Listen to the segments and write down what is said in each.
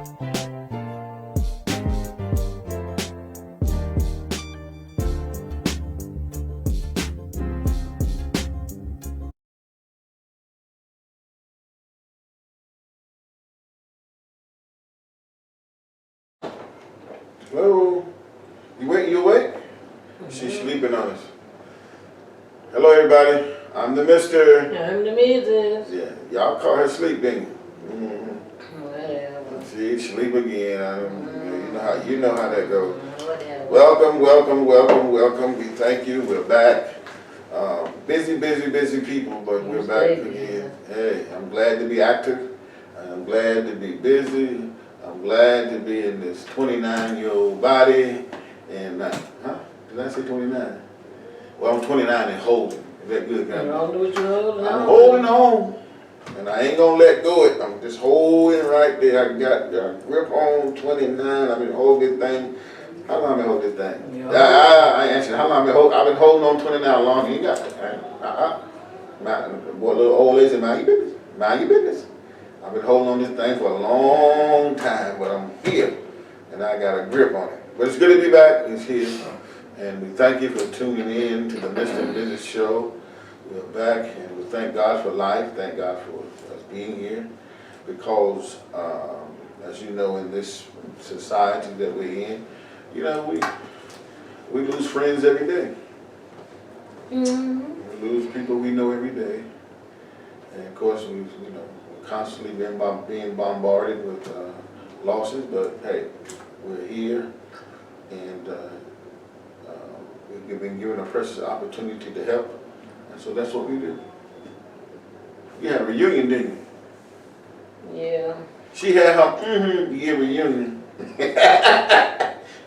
Hello? You awake? She's sleeping on us. Hello, everybody. I'm the mister. I'm the Mrs. Yeah, y'all caught her sleep, didn't you? Mm-hmm. Whatever. She sleep again. You know how that goes. Whatever. Welcome. We thank you. We're back. Busy people, but we're back again. Hey, I'm glad to be active. I'm glad to be busy. I'm glad to be in this 29-year-old body. And, did I say 29? Well, I'm 29 and holding. Is that good? I don't know what you're holding on. I'm holding on. And I ain't gonna let go of it. I'm just holding right there. I got a grip on 29. I've been holding this thing. How long have I been holding this thing? I answered. How long have I been holding? I've been holding on 29 long. You got it. Boy, little old lady said, mind your business. Mind your business. I've been holding on this thing for a long time, but I'm here. And I got a grip on it. But it's good to be back. It's here. And we thank you for tuning in to the Mr. and Mrs. Show. We're back, and we thank God for life. Thank God for us being here. Because, as you know, in this society that we're in, we lose friends every day. Mm-hmm. We lose people we know every day. And of course, we're constantly being bombarded with losses. But hey, we're here, and we've been given a precious opportunity to help. And so that's what we do. You had a reunion, didn't you? Yeah. She had her year reunion.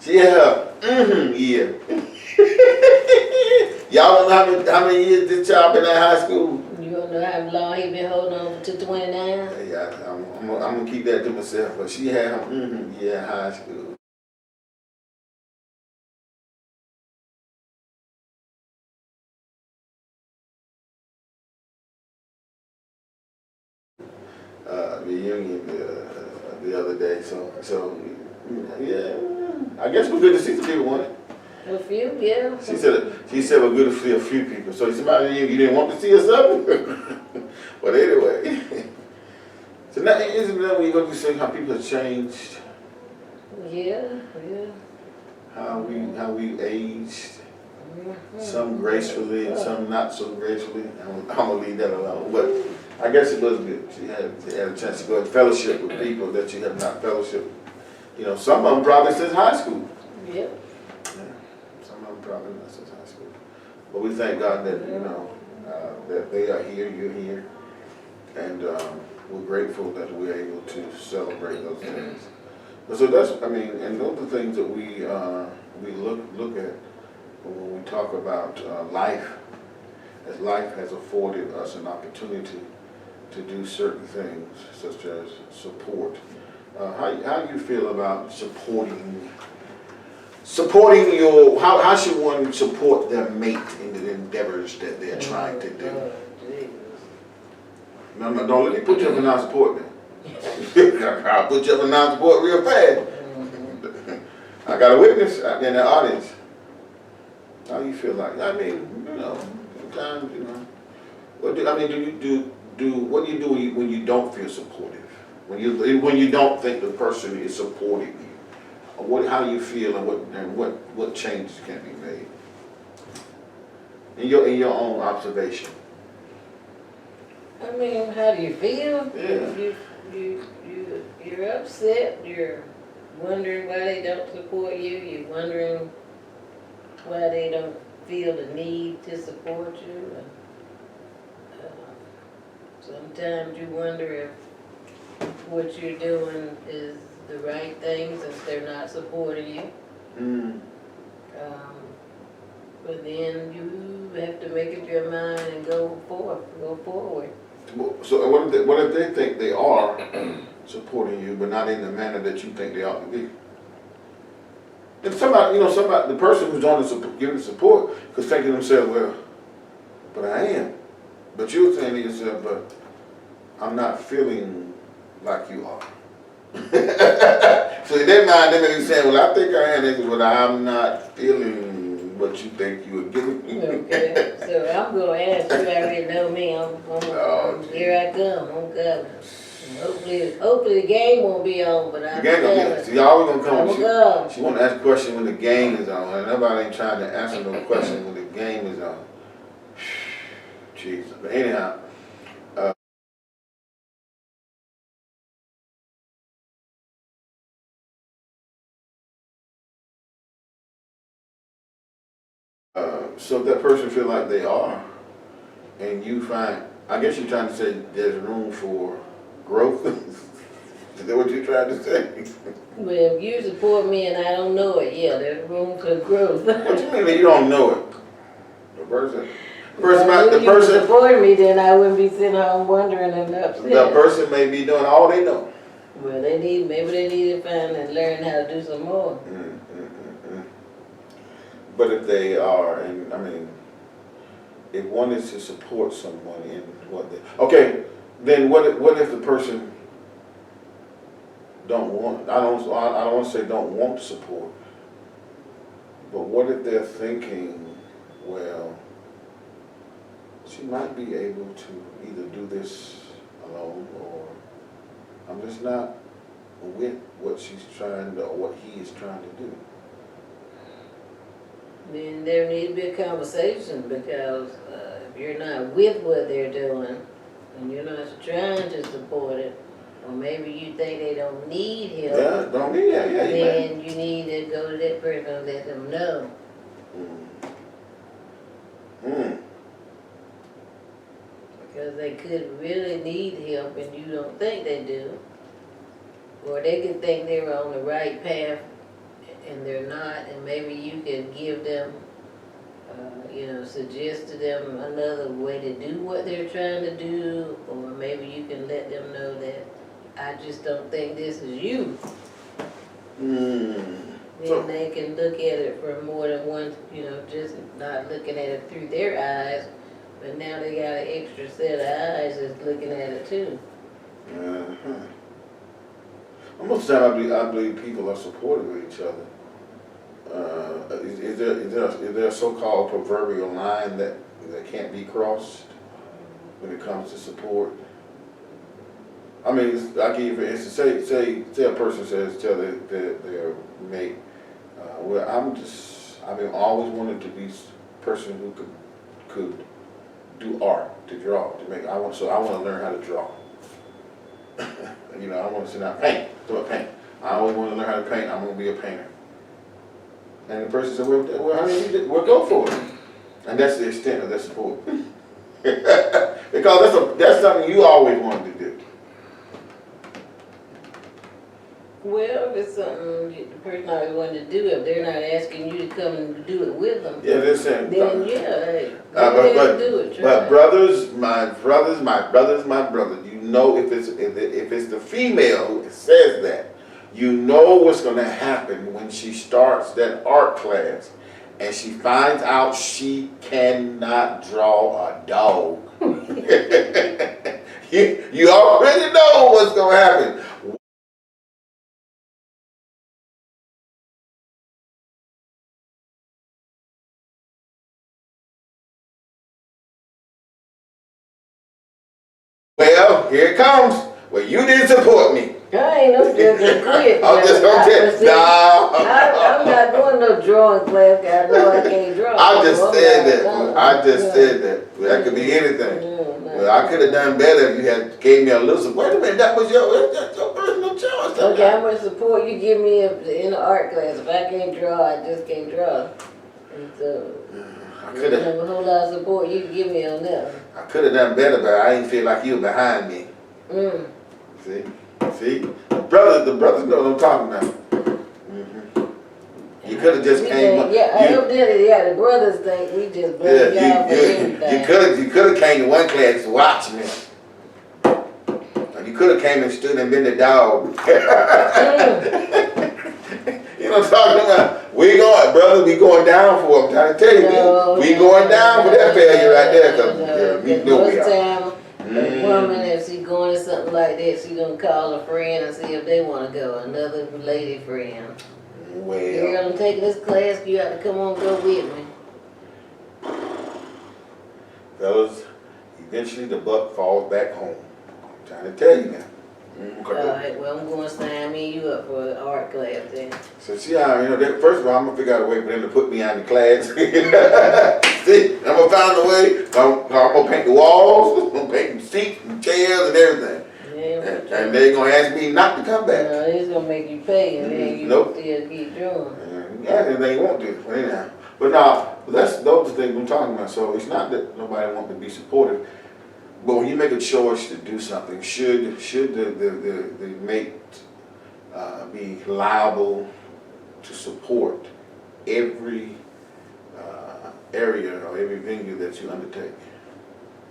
She had her year. Y'all don't know how many years this child been at high school? You don't know how long he been holding on to 29? Yeah, I'm gonna keep that to myself. But she had her year in high school. Reunion the other day. So yeah, I guess we're good to see some people, wasn't it? A few, yeah. She said we're good to see a few people. So somebody you didn't want to see or something? But anyway. So now, isn't that when you're going to say how people have changed? Yeah. How we aged. Some gracefully and some not so gracefully. I'm gonna leave that alone. But I guess it was good. She had a chance to go and fellowship with people that you have not fellowship. Some of them probably since high school. Yep. Some of them probably not since high school. But we thank God that that they are here, you're here, and we're grateful that we're able to celebrate those things. But so and those are things that we look at when we talk about life, as life has afforded us an opportunity to do certain things, such as support. How do you feel about supporting your, how should one support their mate in the endeavors that they're trying to do? No, don't let me put you up in non-support now. I'll put you up in non-support real fast. I got a witness out there in the audience. How do you feel like? Sometimes, what do you do when you don't feel supportive? When you don't think the person is supporting you? How do you feel, and what changes can be made? In your own observation. How do you feel? Yeah. You're upset. You're wondering why they don't support you. You're wondering why they don't feel the need to support you. Sometimes you wonder if what you're doing is the right thing since they're not supporting you. But then you have to make up your mind and go forward. So what if they think they are supporting you, but not in the manner that you think they ought to be? If the person who's on giving the support could think to themselves, well, but I am. But you're saying to yourself, but I'm not feeling like you are. So in their mind, they may be saying, well, I think I am. They say, well, I'm not feeling what you think you were giving me. Okay, so I'm gonna ask you, I already know me, here I come, I'm coming. And hopefully the game won't be on, but The I'm game gonna be, coming. see, always gonna come I'm with you. gonna She want to ask a question when the game is on, and nobody ain't trying to answer no question when the game is on. Jesus. But anyhow, so if that person feel like they are, and you find, I guess you're trying to say there's room for growth. Is that what you're trying to say? Well, if you support me and I don't know it, yeah, there's room for growth. What you mean that you don't know it? The person If you support me, then I wouldn't be sitting home wondering and upset. the person may be doing all they know. Well, maybe they need to find and learn how to do some more. But if they are, and I mean, if one is to support someone in what they, okay, then what if the person don't want, I don't want to say don't want support, but what if they're thinking, well, she might be able to either do this alone, or I'm just not with what she's trying to, or what he is trying to do. Then there needs to be a conversation, because if you're not with what they're doing and you're not trying to support it, or maybe you think they don't need help, Yeah, don't need that. Yeah, then you need to go to that person and let them know. Because they could really need help and you don't think they do. Or they could think they're on the right path and they're not, and maybe you could give them, suggest to them another way to do what they're trying to do, or maybe you can let them know that I just don't think this is you. Then they can look at it from more than one, just not looking at it through their eyes, but now they got an extra set of eyes that's looking at it too. Most of the time, I believe people are supportive of each other. Is there a so-called proverbial line that can't be crossed when it comes to support? I mean, I'll give you for instance, say a person tell their mate, well, I've been always wanted to be a person who could do art, to draw, I want to learn how to draw. I want to sit down, paint. I always want to learn how to paint. I'm going to be a painter. And the person said, well, go for it. And that's the extent of their support. Because that's something you always wanted to do. Well, if it's something the person always wanted to do, if they're not asking you to come and do it with them, yeah, they're saying, then hey, do it. But brothers, my brothers, if it's the female who says that, you know what's going to happen when she starts that art class and she finds out she cannot draw a dog. You already know what's going to happen. Well, here it comes. Well, you didn't support me. I ain't no judging quit. I'm just gonna tell you. No. I'm not going no drawing class, 'cause I know I can't draw. I just said that. Well, that could be anything. Well, I could have done better if you had gave me a little support. Wait a minute, that's your personal choice. Okay, how much support you give me in the art class? If I can't draw, I just can't draw. And so, I could have. a whole lot of support you can give me on that. I could have done better, but I didn't feel like you were behind me. See, the brothers know what I'm talking about. You could have just came. The brothers think we just blame y'all for everything. You could have came to one class to watch me. You could have came and stood and been the dog. You know what I'm talking about? We going down for it. I'm trying to tell you, we going down for that failure right there. Most time, a woman is she going to something like that, she gonna call a friend and see if they wanna go, another lady friend. Well, Girl, I'm taking this class, you have to come on, go with me. fellas, eventually the buck falls back home. I'm trying to tell you now. Alright, well, I'm gonna sign me and you up for an art class then. So see how, first of all, I'm gonna figure out a way for them to put me out in the class. See, I'm gonna find a way, I'm gonna paint the walls, I'm gonna paint the seats and chairs and everything. Yeah, And they're gonna ask me not to come back. no, it's gonna make you pay and then you Nope. still keep doing. Yeah, and they won't do it, but anyhow. But now, those are the things I'm talking about, so it's not that nobody wants to be supportive. But when you make a choice to do something, should the mate be liable to support every area or every venue that you undertake?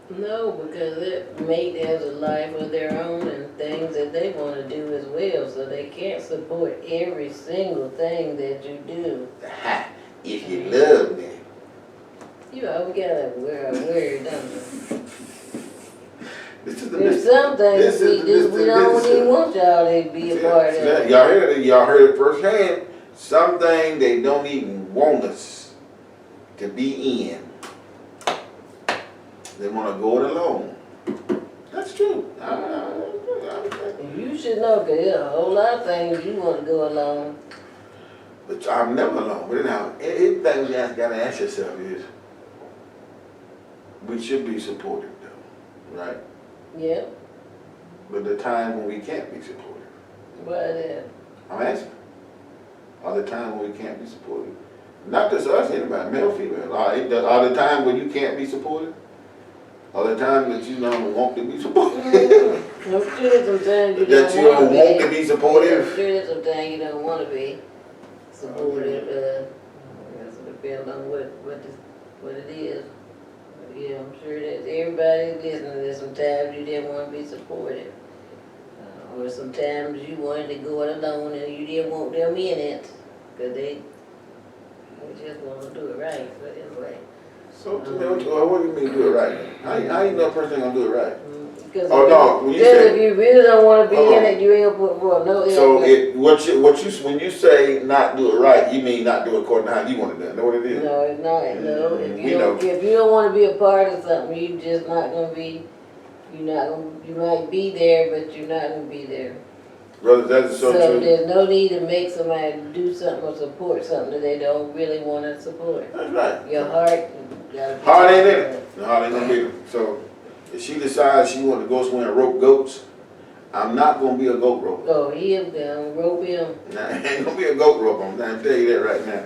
No, because that mate has a life of their own and things that they wanna do as well, so they can't support every single thing that you do. Ha! If you love me. You always gotta wear a word, don't you? This is the There's some things we do, we don't even want y'all to be a part of it. Y'all heard it firsthand. Something they don't even want us to be in. They want to go it alone. That's true. You should know, cause there's a whole lot of things you wanna go along. But I'm never alone. But anyhow, everything you gotta ask yourself is, we should be supportive though, right? Yeah, But the time when we can't be supportive. why that? I'm asking. Are the time when we can't be supportive? Not just us, anybody, male, female. Are the time when you can't be supportive? Are the time that you don't want to be supportive? I'm sure sometimes you That you don't don't wanna want to be I'm supportive? sure sometimes you don't wanna be supportive, it depends on what it is. But yeah, I'm sure that everybody listening to this, sometimes you didn't wanna be supportive. Or sometimes you wanted to go it alone and you didn't want them in it, cause they just wanna do it right, but anyway. So, what do you mean do it right? How you know a person gonna do it right? Because Oh, no, when you just say- if you really don't wanna be Hold in on. it, you ain't gonna put for no So effort. when you say not do it right, you mean not do it according to how you want to do it. Know what it is? No, it's not, no, We if you don't wanna be a part of something, you just not gonna be, you might be there, but you're not gonna be there. Brother, that's so true. there's no need to make somebody do something or support something that they don't really wanna support. That's right. Your heart, you gotta be. Heart ain't in it. The heart ain't gonna be it. So if she decides she want to go somewhere and rope goats, I'm not gonna be a goat roper. Oh, he'll down, rope him. Nah, I ain't gonna be a goat roper. I'm trying to tell you that right now.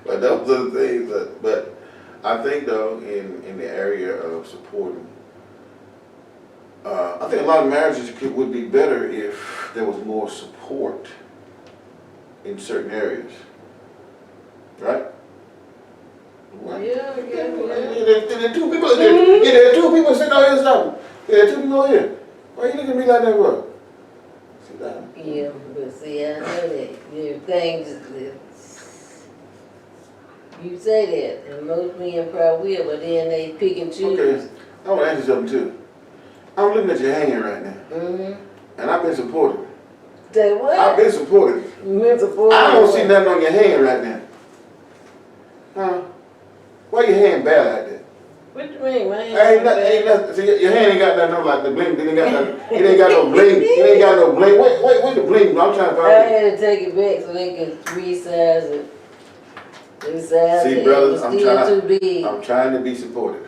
But those are the things but I think though in the area of supporting, I think a lot of marriages would be better if there was more support in certain areas, right? Yeah. There are two people there. Yeah, there are two people sitting out here something. There are two people here. Why you looking at me like that for? Sit down. Yeah, but see, I know that there are things that you say that, and most men probably will, but then they pick and choose. Okay, I want to ask you something too. I'm looking at your hand right now, and I've been supported. Say what? I've been supported. Supported. I don't see nothing on your hand right now. Huh? Why your hand bad like that? What you mean, man? Ain't nothing. See, your hand ain't got nothing like the bling. It ain't got nothing. It ain't got no bling. It ain't got no bling. Wait the bling. I'm trying to I find it. had to take it back so they could resize it. Resize See, it. brothers, It I'm was still trying. too big. I'm trying to be supportive.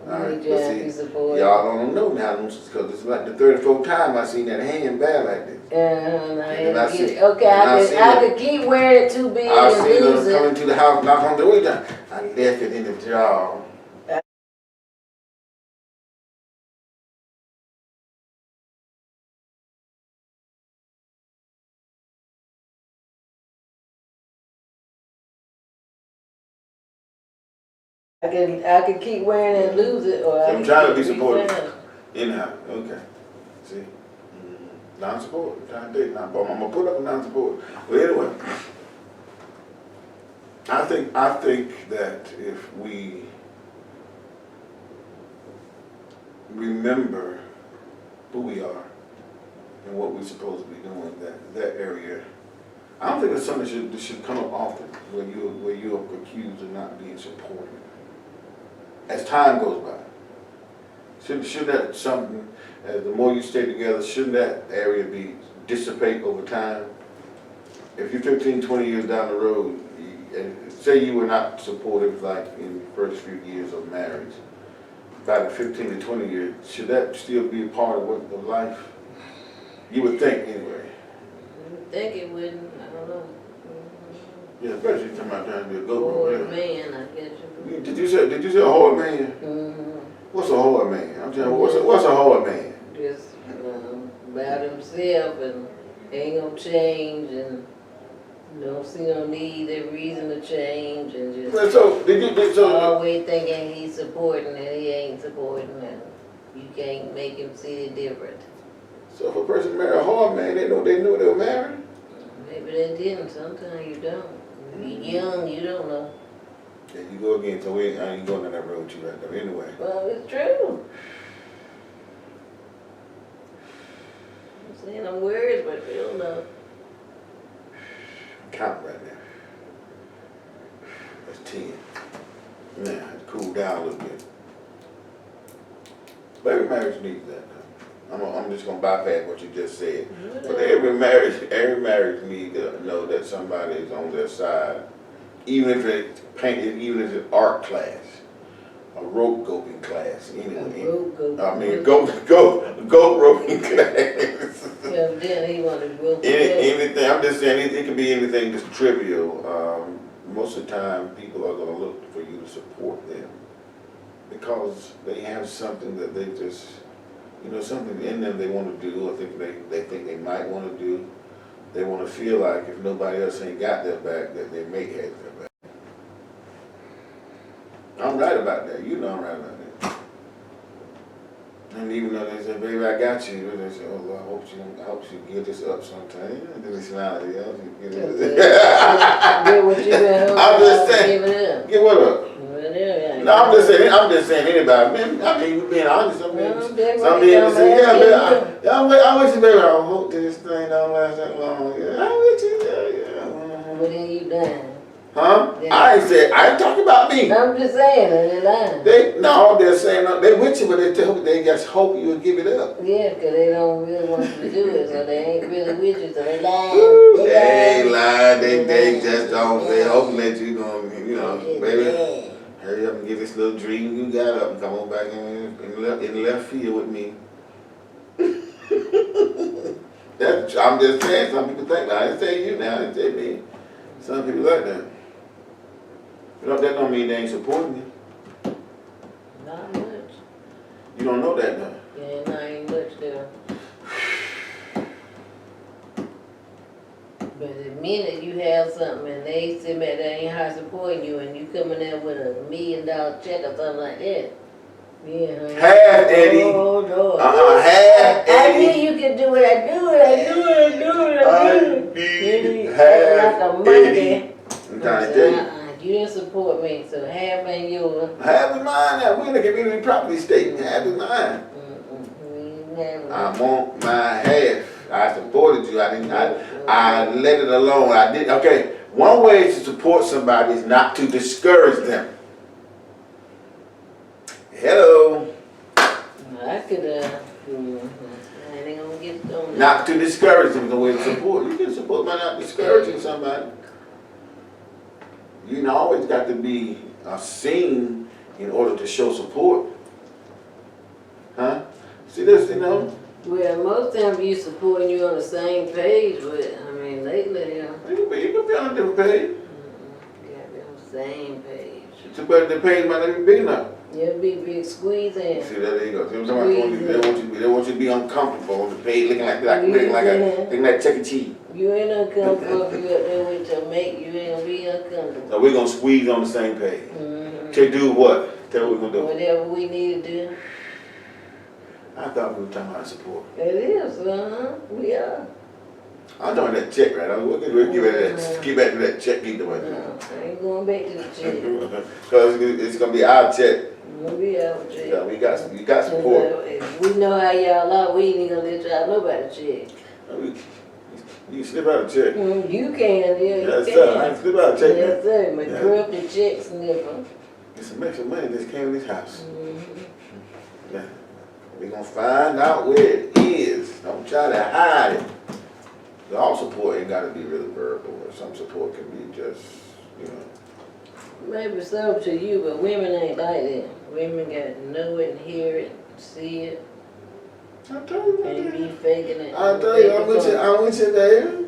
You All right, trying but to be see, supportive. y'all don't know now because it's like the 34th time I seen that hand bad like this. And I And had I to see- get it. Okay, and I I see could, I that- could keep wearing it too big I and seen lose her it. coming to the house, knock on the window. I left it in the drawer. I could keep wearing it and lose it, or I I'm could trying to be keep supportive. resize. Anyhow, okay. See? Non-support. I'm trying to tell you, I'm gonna put up a non-support. Well, anyway, I think that if we remember who we are and what we're supposed to be doing in that area. I don't think it's something that should come up often where you're accused of not being supported. As time goes by, should that something, the more you stay together, shouldn't that area be dissipate over time? If you're 15, 20 years down the road, and say you were not supportive like in the first few years of marriage, by the 15 to 20 years, should that still be a part of life? You would think anyway. I would think it wouldn't, I don't know. Yeah, especially talking about trying to be a goat. Bored man, I guess you would. Did you say a hard man? What's a hard man? I'm telling you, what's a hard man? Just about himself and ain't gonna change and don't see no need or reason to change and just always thinking he's supporting and he ain't supporting and you can't make him see the difference. So if a person marry a hard man, they knew they were married? Maybe they didn't, sometimes you don't. When you're young, you don't know. There you go again, so I ain't going down that road with you right now, anyway. Well, it's true. I'm saying them words, but you don't know. I'm counting right now. That's 10. Now, I had to cool down a little bit. But every marriage needs that, though. I'm just gonna bypass what you just said. But every marriage needs to know that somebody is on their side. Even if it's painted, even if it's art class, a rope roping class, anyway. Goat roping class. Yeah, then he wanted rope. Anything, I'm just saying, it can be anything that's trivial. Most of the time, people are gonna look for you to support them because they have something that they just, something in them they want to do, or they think they might want to do. They want to feel like if nobody else ain't got their back, that they may have their back. I'm right about that. You know I'm right about that. And even though they say, baby, I got you, they say, oh, Lord, I hope you give this up sometime. And then they smile at you. What you been I'm just saying. Give it up. Give what up? No, I'm just saying anybody. I mean, you being honest. Some people say, yeah, baby, I wish you, baby, I hope this thing don't last that long. Yeah, I wish you, yeah. What have you done? Huh? Yeah. I ain't talking about me. I'm just saying, they're lying. They're saying, they with you, but they just hope you will give it up. Yeah, because they don't really want you to do it, so they ain't really with you, so they lying. They ain't lying, they just don't, they hoping that you gonna, baby, hurry up and get this little dream you got up and come on back in left field with me. I'm just saying, some people think that. I didn't say you now, I didn't say me. Some people like that. That don't mean they ain't supporting you. Not much. You don't know that though. Yeah, not ain't much there. But the minute you have something and they sit back there ain't hard supporting you and you coming there with $1 million check or something like that. Yeah, honey. Half, Eddie. Oh, Lord. Half, Eddie. I knew you could do it. I need half, Eddie. I'm trying to tell you. You didn't support me, so half ain't yours. Half is mine now. We're in the community property state. Half is mine. I want my half. I supported you. I let it alone. I did. Okay. One way to support somebody is not to discourage them. Hello. I could, I ain't gonna get on that. Not to discourage them is the way to support. You can support by not discouraging somebody. You always got to be seen in order to show support. Huh? See this, Well, most times you supporting you on the same page, but I mean lately, You can be on a different page. You gotta be on the same page. But the page might not be big enough. Yeah, big squeeze in. See, there you go. They want you to be uncomfortable on the page, looking like Chuck E. Cheese. You ain't uncomfortable if you up there with your mate. You ain't gonna be uncomfortable. So we're gonna squeeze on the same page. To do what? Tell what we're gonna do. Whatever we need to do. I thought we were talking about support. It is, we are. I'm doing that check right now. We'll get back to that, get back to that check, keep doing it. No, I ain't going back to the check. Cause it's gonna be our check. We'll be out check. Yeah, we got support. If we know how y'all are, we ain't gonna let y'all know about the check. You slip out a check. You can, yeah, you Yes, can. sir. I can slip out a check. Yes, sir. My Yeah. corrupted check sniffer. Get some extra money just came in this house. Mm-hmm. Yeah. We gonna find out where it is. Don't try to hide it. All support ain't gotta be really verbal, or some support can be just, you know. Maybe so to you, but women ain't like that. Women got to know it and hear it, see it, I tell you, and be faking it. I tell you, I'm with you there.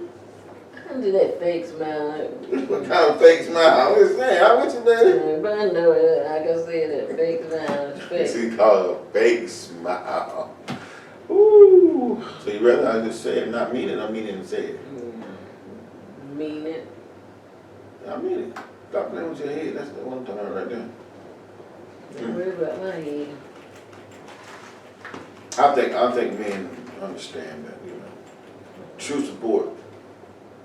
I do that fake smile. What kind of fake smile? I'm just saying, I'm with you there. But I know it. I can see that fake smile is fake. It's called a fake smile. Ooh. So you rather I just say it, not mean it, I mean it and say it. Mean it. I mean it. Stop playing with your head. That's the one time right there. Don't worry about my head. I think men understand that, you know. True support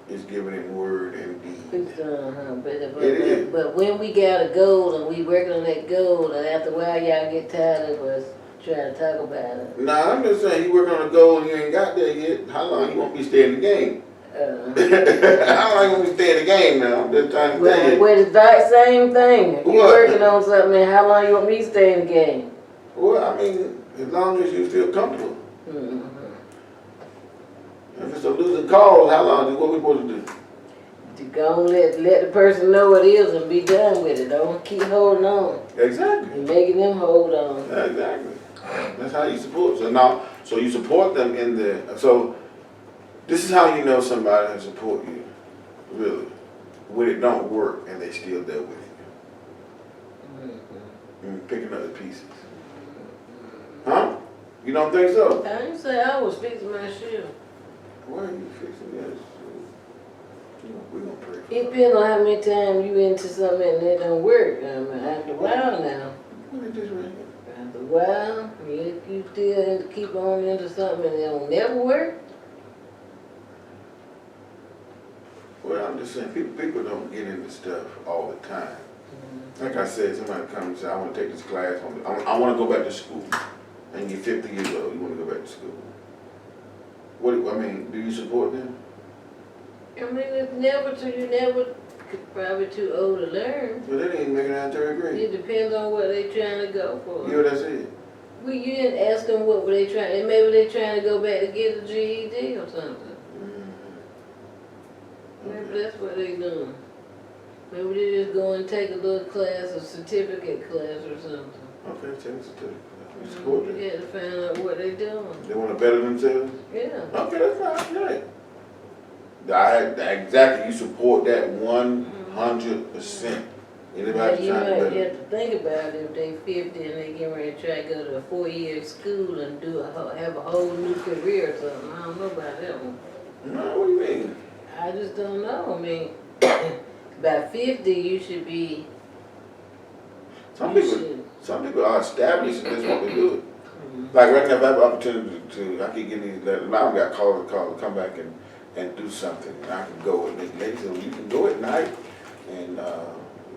is giving him word and deed. It is. But when we got a goal and we working on that goal, and after a while y'all get tired of us trying to talk about it. Nah, I'm just saying, you working on a goal and you ain't got there yet. How long you want me to stay in the game? How long you want me to stay in the game now? I'm just trying to tell you. Well, it's that same thing. If you're What? working on something, how long you want me to stay in the game? Well, I mean, as long as you feel comfortable. Mm-hmm. If it's a losing cause, how long? What we supposed to do? To go and let the person know what it is and be done with it. Don't keep holding on. Exactly. You're making them hold on. Exactly. That's how you support. So you support them in the. So this is how you know somebody will support you, really. When it don't work and they still there with you. Mm-hmm. Picking up the pieces. Huh? You don't think so? I didn't say I was fixing my shoe. Why are you fixing this? We're gonna pray for It depends on how many times you into something and it don't work. After a while now. What is this right here? After a while, you still keep on into something and it don't never work. Well, I'm just saying, people don't get into stuff all the time. Like I said, somebody comes and says, I want to take this class. I want to go back to school. And you're 50 years old, you want to go back to school. Do you support them? I mean, it's you never probably too old to learn. But they didn't make it out of third grade. It depends on what they trying to go for. You know what I said? Well, you didn't ask them what were they trying. Maybe they trying to go back to get a GED or something. Maybe that's what they doing. Maybe they just go and take a little class, a certificate class or something. Okay, take a certificate. We support them. You got to find out what they doing. They want to better themselves? Yeah. Okay, that's fine, right. Exactly, you support that 100%. Anybody You trying to might better? have to think about it if they 50 and they get ready to try to go to a 4-year school and have a whole new career or something. I don't know about that one. No, what do you mean? I just don't know. I mean, by 50 you should be. Some people are established and just want to do it. Like right now, if I have an opportunity I keep getting these letters. Now I've got calls to come back and do something. And I can go and they say, well, you can go at night and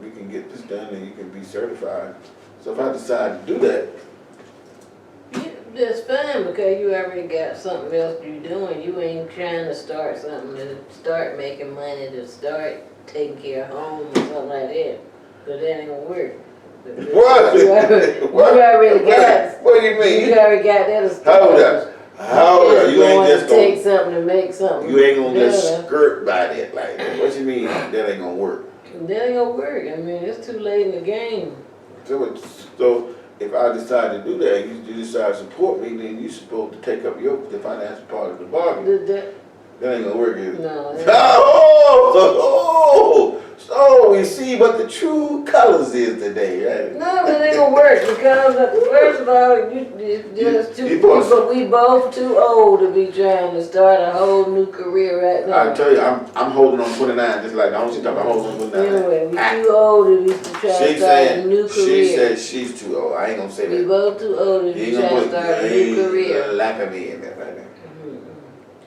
we can get this done and you can be certified. So if I decide to do that, Yeah, that's fine because you already got something else you're doing. You ain't trying to start something to start making money, to start taking care of home or something like that. But that ain't gonna work. what? You already got. What do you mean? You already got that established. Hold up. Hold up. You ain't just take gonna, something to make something. you ain't gonna just better. skirt by that like that. What you mean that ain't gonna work? That ain't gonna work. I mean, it's too late in the game. So if I decide to do that, you decide to support me, then you're supposed to take up the financial part of the bargain. That ain't gonna work, is it? No. So we see what the true colors is today, right? No, that ain't gonna work because first of all, we both too old to be trying to start a whole new career right now. I tell you, I'm holding on 29, just like don't you talk about holding on 29. Anyway, we too old to be trying to start a new career. She said she's too old. I ain't gonna say that. We both too old to be trying to start a new career. Laugh at me in that right now.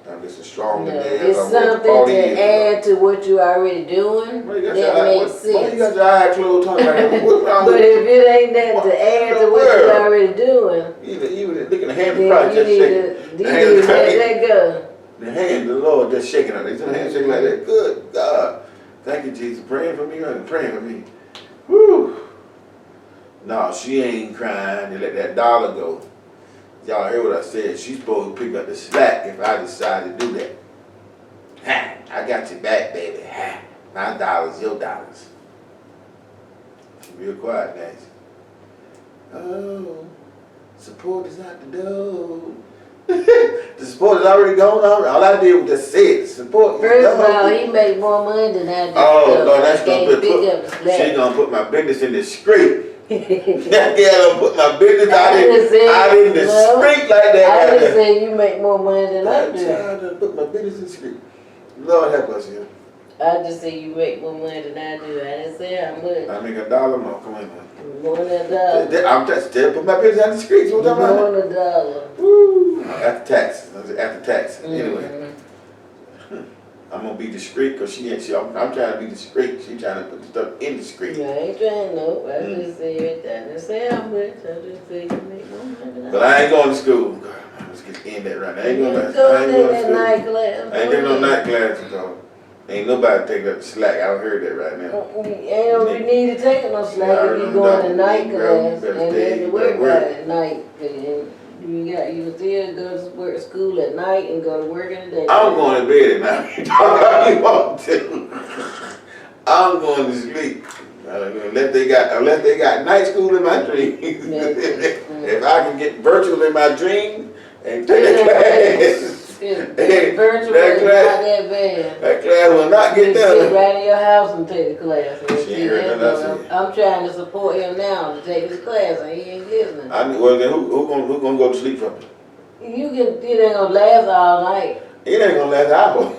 I'm to get some strong No, in there. it's something to add to what you already doing, Why you got that makes Why you sense. got your eyes closed talking about that? What's wrong But with if it ain't nothing to add to what you already doing, you? Look at the hand of then Christ you just need shaking. to let that go. The hand of the Lord just shaking on it. He's hand shaking like that. Good God. Thank you, Jesus. Praying for me, honey. Praying for me. Woo. No, she ain't crying. They let that dollar go. Y'all heard what I said. She's supposed to pick up the slack if I decide to do that. Ha! I got your back, baby. Ha! My dollars, your dollars. She real quiet, Nancy. Oh, support is out the door. The support is already gone. All I did was just say it. Support is First of gone. all, he make more money than I do. Oh, so no, that's I gonna can't put, pick up the slack. she gonna put my business in the street. That girl gonna put my business out in the street like that. I just say you make more money than I That do. child done put my business in the street. Lord help us here. I just say you make more money than I do. I didn't say how much. I make $1 more. Come on, man. More than a dollar. I'm just still put my business out in the streets. What I'm talking More about? than a dollar. Woo. After taxes. After taxes. Anyway. Mm-hmm. I'm gonna be discreet because I'm trying to be discreet. She trying to put the stuff in discreet. I ain't trying no. I just say everything. I didn't say how much. I just say you make more money than I do. But I ain't going to school. God, let's get end that right now. I ain't going to that night class. I ain't taking no night classes though. Ain't nobody taking up the slack. I heard that right now. You need to take no slack if you going to night class and then to work at night. You still go to work school at night and go to work in the day. I'm going to bed at night. You talk how you want to. I'm going to sleep. Unless they got night school in my dreams. If I can get virtual in my dream and take that class. Virtual is not that bad. That class will not get You done. sit right in your house and take the class. She ain't heard nothing I said. I'm trying to support him now to take his class and he ain't listening. Well then who gonna go to sleep for me? It ain't gonna last all night. It ain't gonna last hours.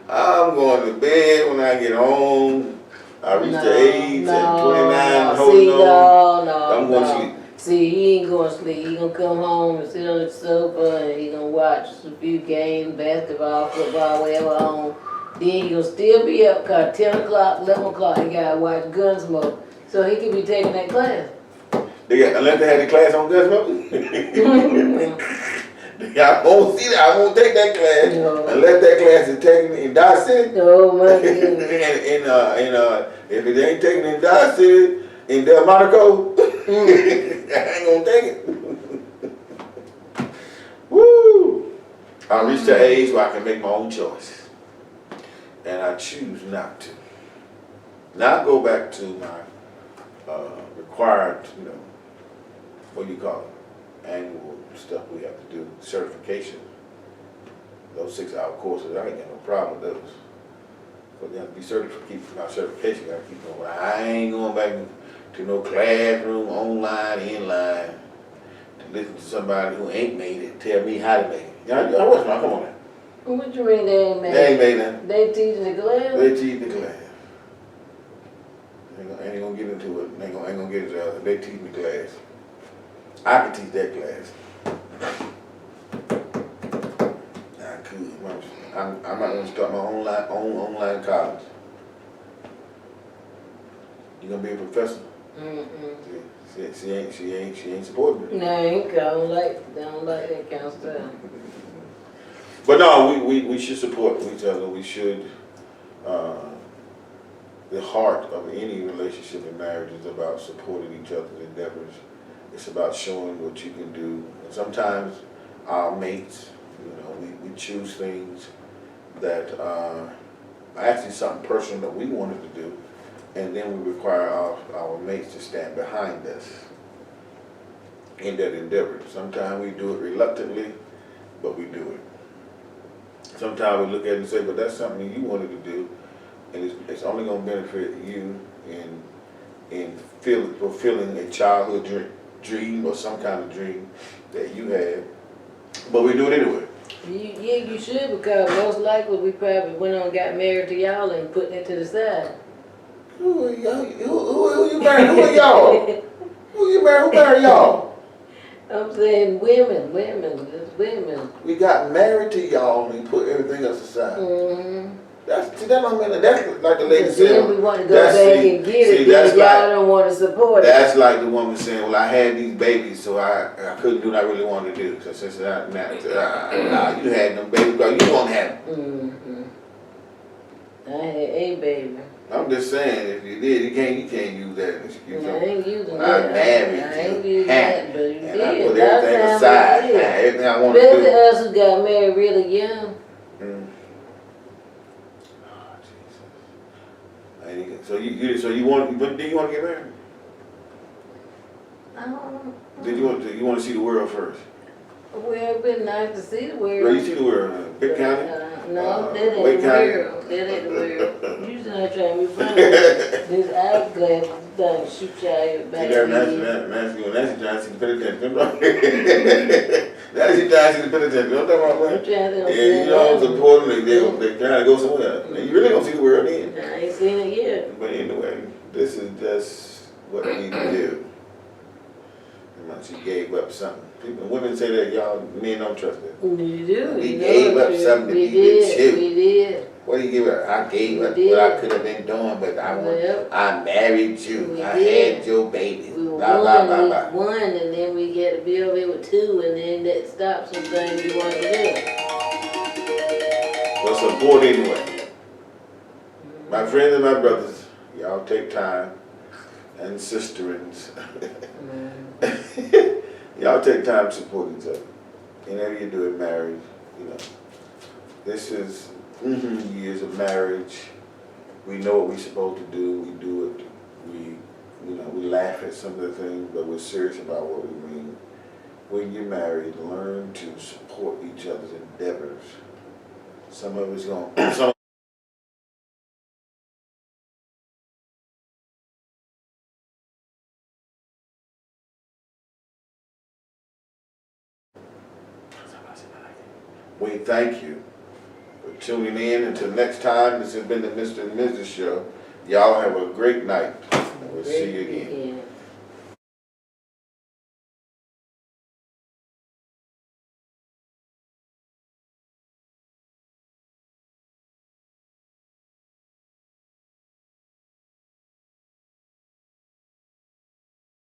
I'm going to bed when I get home. I reach the age at 29 holding on. I'm going to sleep. See, he ain't going to sleep. He gonna come home and sit on the sofa and he gonna watch a few games, basketball, football, whatever on. Then he gonna still be up cause 10 o'clock, 11 o'clock, he gotta watch Gunsmoke. So he can be taking that class. Unless they had the class on Gunsmoke. I won't see that. I won't take that class unless that class is taken in Dodge City. Oh my goodness. If it ain't taken in Dodge City, in Delmonico, I ain't gonna take it. Woo! I reached the age where I can make my own choice, and I choose not to. Now I go back to my required, what do you call it, annual stuff we have to do, certification. Those 6-hour courses, I ain't got no problem with those. But you have to be certified, keep my certification, gotta keep going. I ain't going back to no classroom, online, inline, to listen to somebody who ain't made it tell me how to make it. Y'all watch my, come on now. What you mean they ain't made it? They ain't made it. They teaching the class? They teach the class. Ain't gonna get into it. Ain't gonna get into it. They teach the class. I can teach that class. I could. I'm not gonna start my own online college. You gonna be a professor? She ain't supporting me. No, I don't like that kind of stuff. But no, we should support each other. We should. The heart of any relationship and marriage is about supporting each other's endeavors. It's about showing what you can do. And sometimes our mates, we choose things that actually something personal that we wanted to do, and then we require our mates to stand behind us in that endeavor. Sometimes we do it reluctantly, but we do it. Sometimes we look at it and say, but that's something you wanted to do, and it's only going to benefit you in fulfilling a childhood dream or some kind of dream that you had, but we do it anyway. You should, because most likely we probably went on and got married to y'all and putting it to the side. Who you married? Who are y'all? Who you married? Who married y'all? I'm saying women, just women. We got married to y'all and we put everything else aside. Mm-hmm. See, that don't mean, that's like the lady But then we said. want to go that's- back see- and get see, it, that's then y'all like- don't want to support it. That's like the woman saying, well, I had these babies, so I couldn't do what I really wanted to do. So since you had them babies, girl, you won't have them. Mm-hmm. I had a baby. I'm just saying, if you did, you can't use that as an excuse. I ain't using When I that. married I ain't you, using that, but you and I did. put Lot of everything times aside, we did. everything I wanted to Especially do. us who got married really young. Mm. Oh, Jesus. So you want, when do you want to get married? Did you want to see the world first? Well, it'd been nice to see the world. Girl, you see the world, Big County? No, that ain't Wake the County? world. That ain't the world. You not trying to be funny. This hourglass thing shoot y'all back See that in. Nancy trying to see the penitentiary. Nancy trying to see the penitentiary. Don't talk about I'm that. trying to Yeah, you know, it's important. They trying to go somewhere. And you really gonna see the world then. I ain't seen it yet. But anyway, this is just what we need to do. And she gave up something. Women say that y'all men don't trust it. You do. We you gave know up it's something to we be with did, you. We did. What do you give up? I gave We up did. what I could have been doing, but Well, I married you. we I did. had your baby. We were Blah, blah, blah, one, blah. one, and then we get a bill with two, and then that stopped some things we wanted to do. Well, support anyway. My friends and my brothers, y'all take time, and sisterins. Y'all take time to support each other. Whenever you do it marriage, you know. This is years of marriage. We know what we're supposed to do. We do it. We laugh at some of the things, but we're serious about what we mean. When you're married, learn to support each other's endeavors. Some of it's going. We thank you for tuning in. Until next time, this has been the Mr. and Mrs. Show. Y'all have a great night. We'll see you again. Weekend.